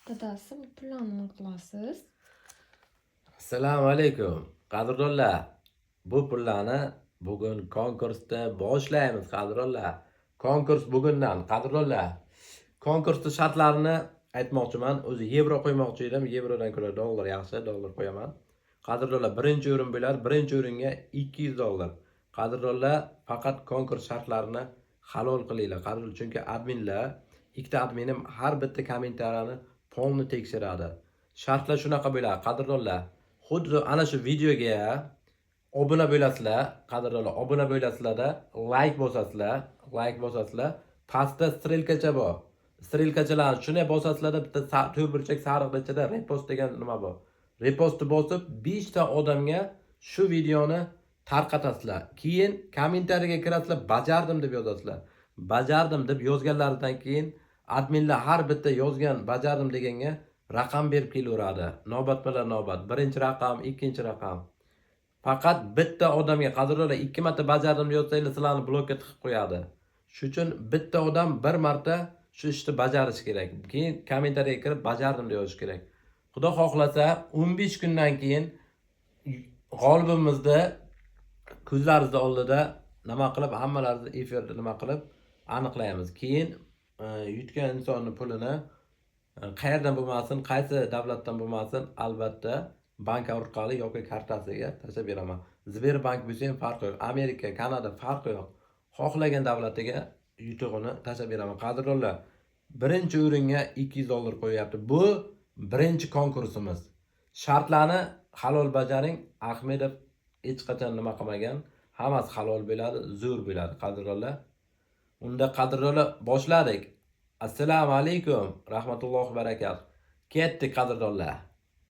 Dadasi, bu pullarni nima qilasiz? Assalomu alaykum. Qadrdonlar, bu pullarni bugun konkursda boshlaymiz, qadrdonlar. Konkurs bugundan, qadrdonlar. Konkursning shartlarini aytmoqchiman. O'zi yevro qo'ymoqchi edim. Yevrodan ko'ra dollar yaxshi, dollar qo'yaman. Qadrdonlar, birinchi o'rin bo'ladi. Birinchi o'ringa $200. Qadrdonlar, faqat konkurs shartlarini halol qilinglar. Qadrdonlar, chunki adminlar, ikkita adminim har bitta kommentariyani polni tekshiradi. Shartlar shunaqa bo'ladi, qadrdonlar. Xuddi ana shu videoga obuna bo'lasizlar, qadrdonlar, obuna bo'lasizlarda, like bosasizlar, pastda strelkacha bor. Strelkachalarni shunday bosasizlarda bitta to'rtburchak sariq ichida repost degan nima bor. Repostni bosib 5 ta odamga shu videoni tarqatasizlar. Keyin kommentariyaga kirasizlar, bajardim deb yozasizlar. Bajardim deb yozganlaridan keyin adminlar har bitta yozgan bajardim deganga raqam berib kelaveradi. Navbat bilan navbat. Birinchi raqam, ikkinchi raqam. Faqat bitta odamga, qadrdonlar, 2 marta bajardim yozsanglar, sizlarni blokka tiqib qo'yadi. Shuning uchun bitta odam bir marta shu ishni bajarishi kerak. Keyin kommentariyaga kirib bajardim deb yozish kerak. Xudo xohlasa 15 kundan keyin g'olibimizni ko'zlaringiz oldida nima qilib, hammalaringizni efirda nima qilib aniqlaymiz. Keyin yutgan insonning pulini qayerdan bo'lmasin, qaysi davlatdan bo'lmasin, albatta bank orqali yoki kartasiga tashlab beraman. Sberbank bo'lsa ham farqi yo'q. Amerika, Kanada farqi yo'q. Xohlagan davlatiga yutug'ini tashlab beraman. Qadrdonlar, birinchi o'ringa $200 qo'yapti. Bu birinchi konkursimiz. Shartlarni halol bajaring. Ahmedov hech qachon nima qilmagan. Hammasi halol bo'ladi, zo'r bo'ladi, qadrdonlar. Unda qadrdonlar, boshladik. Assalomu alaykum, rahmatullohi va barakatuh. Ketdik, qadrdonlar.